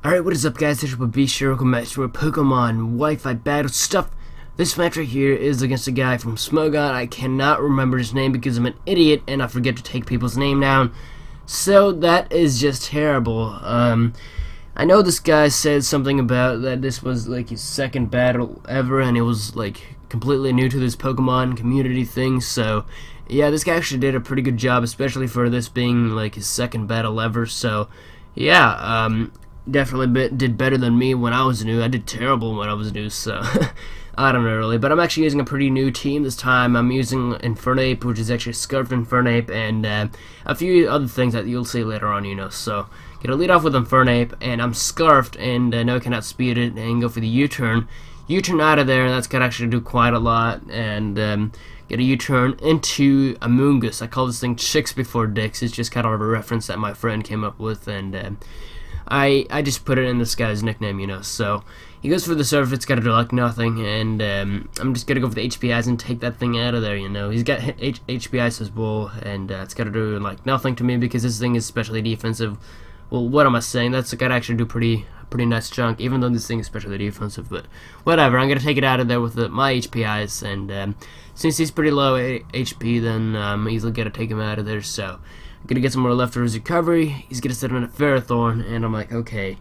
Alright, what is up guys, this is BeastFRAME, welcome back to our Pokemon Wi-Fi battle stuff. This match right here is against a guy from Smogon. I cannot remember his name because I'm an idiot and I forget to take people's name down. So that is just terrible. I know this guy said something about that this was like his second battle ever and it was like completely new to this Pokemon community thing, so yeah, this guy actually did a pretty good job, especially for this being like his second battle ever. So yeah, definitely did better than me when I was new. I did terrible when I was new, so I don't know really. But I'm actually using a pretty new team this time. I'm using Infernape, which is actually Scarfed Infernape, and a few other things that you'll see later on, you know. So gonna lead off with Infernape, and I'm Scarfed, and no, I cannot speed it, and go for the U-turn. U-turn out of there, and that's gonna actually do quite a lot, and get a U-turn into a Moongus. I call this thing Chicks Before Dicks. It's just kind of a reference that my friend came up with, and I just put it in this guy's nickname, you know. So he goes for the surf, it's gotta do like nothing, and I'm just gonna go for the HPIs and take that thing out of there, you know. He's got HPIs as well, and it's gotta do like nothing to me because this thing is specially defensive. Well, what am I saying? That's gotta actually do pretty nice chunk, even though this thing is specially defensive, but whatever. I'm gonna take it out of there with my HPIs, and since he's pretty low HP, then I'm easily gonna take him out of there. So I'm gonna get some more leftovers recovery. He's gonna set him in a Ferrothorn, and I'm like, okay,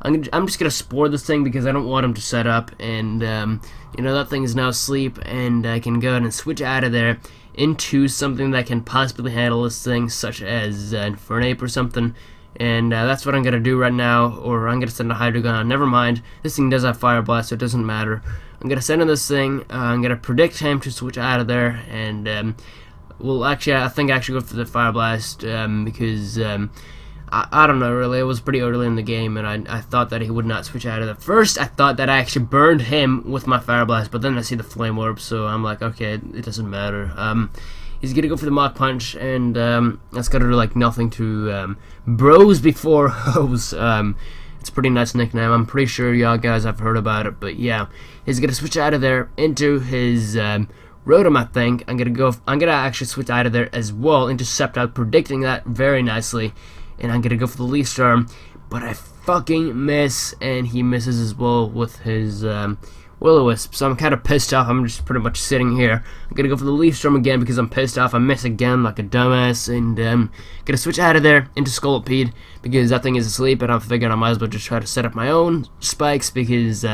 I'm just gonna Spore this thing because I don't want him to set up, and you know, that thing is now asleep, and I can go ahead and switch out of there into something that can possibly handle this thing, such as Infernape or something. And that's what I'm gonna do right now, or I'm gonna send a Hydreigon. Never mind, this thing does have Fire Blast, so it doesn't matter. I'm gonna send in this thing. I'm gonna predict him to switch out of there, and well, actually, I think I actually go for the Fire Blast because I don't know really. It was pretty early in the game, and I thought that he would not switch out of there. First, I thought that I actually burned him with my Fire Blast, but then I see the Flame Orb, so I'm like, okay, it doesn't matter. He's gonna go for the Mach Punch, and that's gonna do like nothing to Bros Before Hoes. It's a pretty nice nickname. I'm pretty sure y'all guys have heard about it, but yeah, he's gonna switch out of there into his Rotom, I think. I'm gonna actually switch out of there as well into Sceptile, predicting that very nicely, and I'm gonna go for the Leaf Storm, but I fucking miss, and he misses as well with his Will-O-Wisp, so I'm kind of pissed off. I'm just pretty much sitting here. I'm gonna go for the Leaf Storm again because I'm pissed off. I miss again like a dumbass, and gonna switch out of there into Scolipede because that thing is asleep, and I'm figuring I might as well just try to set up my own spikes because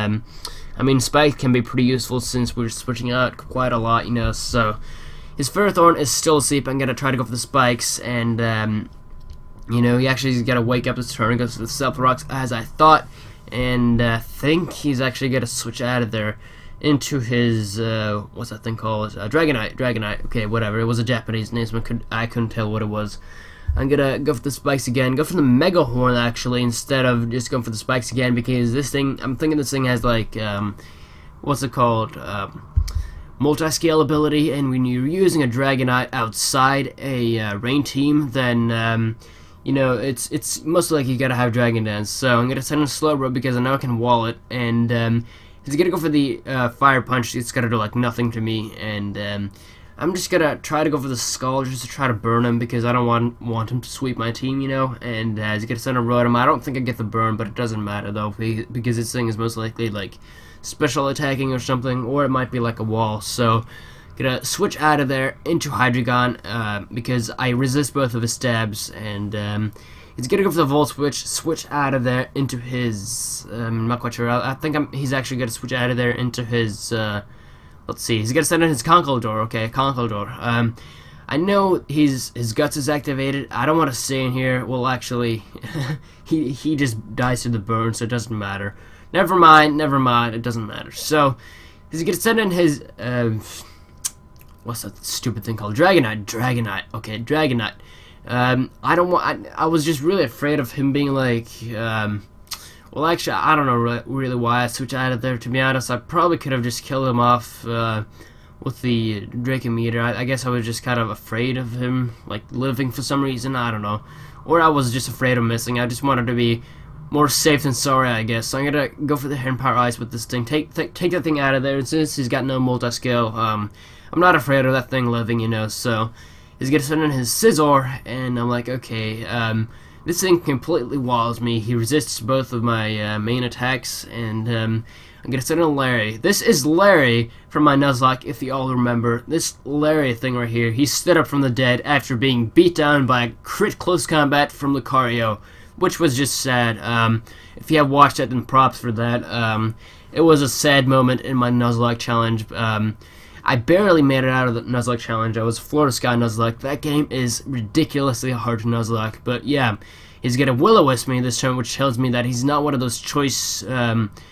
I mean, spikes can be pretty useful since we're switching out quite a lot, you know. So his Ferrothorn is still asleep. I'm gonna try to go for the spikes, and you know, he actually got to wake up this turn and goes for the Stealth Rocks as I thought. And I think he's actually going to switch out of there into his, what's that thing called? Dragonite. Okay, whatever. It was a Japanese name, so I couldn't tell what it was. I'm going to go for the spikes again. Go for the Mega Horn, actually, instead of just going for the spikes again, because this thing, I'm thinking this thing has, like, what's it called? Multi-scale ability, and when you're using a Dragonite outside a rain team, then, you know, it's most likely you gotta have Dragon Dance. So I'm gonna send in Slowbro because I know I can wall it, and he's gonna go for the Fire Punch. It's gotta do like nothing to me, and I'm just gonna try to go for the Skull just to try to burn him because I don't want him to sweep my team, you know. And he's gonna send a Rotom. I don't think I get the burn, but it doesn't matter though because this thing is most likely like special attacking or something, or it might be like a wall. So gonna switch out of there into Hydreigon because I resist both of his stabs, and he's gonna go for the Volt switch out of there into his, I'm not quite sure, I think he's actually gonna switch out of there into his, let's see, he's gonna send in his Conkeldurr. Okay, Conkeldurr. I know his Guts is activated. I don't want to stay in here. Well, actually, he just dies to the burn, so it doesn't matter. Never mind, it doesn't matter. So he's gonna send in his, what's that stupid thing called? Dragonite. Okay, Dragonite. I was just really afraid of him being like, well, actually, I don't know really why I switched out of there, to be honest. I probably could have just killed him off with the Dracometer. I guess I was just kind of afraid of him, like, living for some reason. I don't know. Or I was just afraid of missing. I just wanted to be more safe than sorry, I guess. So I'm gonna go for the Hidden Power Ice with this thing. Take that thing out of there. Since he's got no multi-scale, I'm not afraid of that thing living, you know. So He's gonna send in his scissor, and I'm like, okay, this thing completely walls me. He resists both of my main attacks, and I'm gonna send in Larry. This is Larry from my Nuzlocke, if you all remember. This Larry thing right here, he stood up from the dead after being beat down by a crit close combat from Lucario, which was just sad. If you have watched it, then props for that. It was a sad moment in my Nuzlocke challenge. I barely made it out of the Nuzlocke challenge. I was Florida Sky Nuzlocke. That game is ridiculously hard to Nuzlocke. But yeah, he's gonna Will-O-Wisp me this turn, which tells me that he's not one of those choice Rotoms.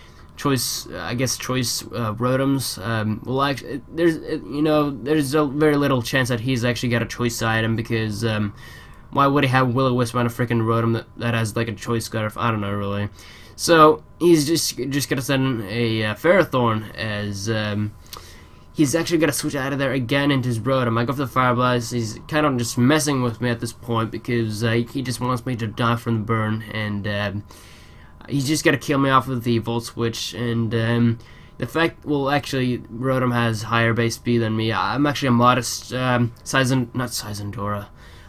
Well, actually, there's a very little chance that he's actually got a choice item, because why would he have Will-O-Wisp on a freaking Rotom that has like a choice scarf? I don't know really. So he's just gonna send in a Ferrothorn, as he's actually gonna switch out of there again into his Rotom. I go for the Fire Blast. He's kind of just messing with me at this point, because he just wants me to die from the burn, and he's just gonna kill me off with the Volt Switch. And the fact, well, actually, Rotom has higher base speed than me. I'm actually a modest not Sizandora.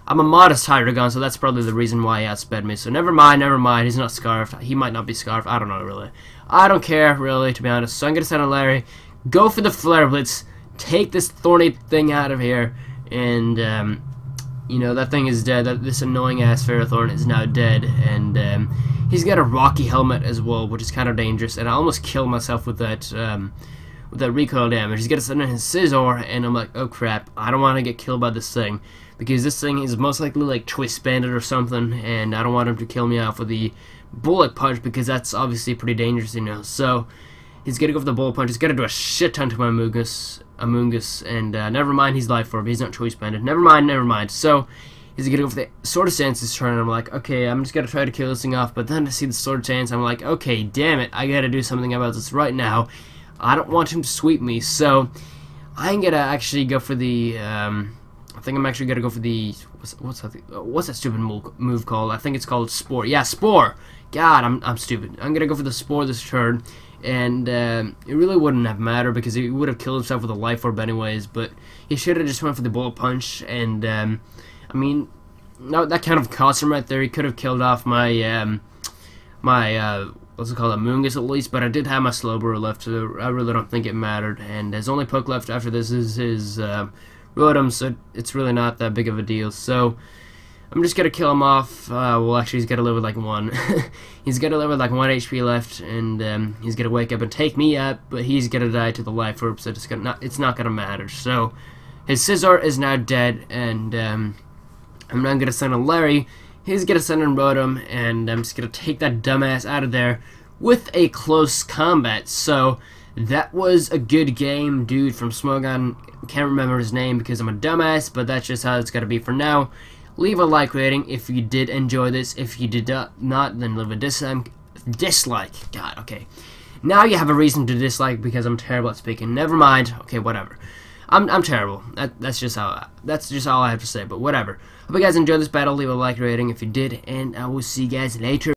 I'm a modest Hydreigon, so that's probably the reason why he outsped me. So never mind. He's not Scarfed. He might not be Scarfed. I don't know, really. I don't care, really, to be honest. So I'm going to send a Larry. Go for the Flare Blitz. Take this thorny thing out of here. And, that thing is dead. This annoying-ass Ferrothorn is now dead. And he's got a Rocky Helmet as well, which is kind of dangerous. And I almost killed myself with that recoil damage. He's going to send in his Scizor, and I'm like, oh crap. I don't want to get killed by this thing, because this thing is most likely like Choice Bandit or something, and I don't want him to kill me off with the Bullet Punch, because that's obviously pretty dangerous, So he's gonna go for the Bullet Punch. He's gonna do a shit ton to my Amoonguss, and never mind, he's Life Orb. He's not Choice Bandit. Never mind. So he's gonna go for the Sword Stance this turn, and I'm like, okay, I'm just gonna try to kill this thing off. But then I see the Sword Stance, I'm like, okay, damn it, I gotta do something about this right now. I don't want him to sweep me, so I'm gonna actually go for the I think I'm actually gonna go for the what's that stupid move called? I think it's called Spore. Yeah, Spore. God, I'm stupid. I'm gonna go for the Spore this turn, and it really wouldn't have mattered, because he would have killed himself with a Life Orb anyways. But he should have just went for the Bullet Punch, and I mean, no, that kind of cost him right there. He could have killed off my what's it called, Amoonguss at least, but I did have my Slowbro left, so I really don't think it mattered. And his only poke left after this is his Rotom, so it's really not that big of a deal. So I'm just gonna kill him off. Well, actually, he's gonna live with like 1. He's gonna live with like 1 HP left, and he's gonna wake up and take me up, but he's gonna die to the Life Orb, so it's not gonna matter. So his Scizor is now dead, and I'm not gonna send a Larry. He's gonna send in Rotom, and I'm just gonna take that dumbass out of there with a close combat. So that was a good game, dude from Smogon. Can't remember his name because I'm a dumbass, but that's just how it's gotta be for now. Leave a like rating if you did enjoy this. If you did not, then leave a dislike. God, okay. Now you have a reason to dislike, because I'm terrible at speaking. Never mind. Okay, whatever. I'm terrible. That's just all I have to say. But whatever. Hope you guys enjoyed this battle. Leave a like rating if you did, and I will see you guys later.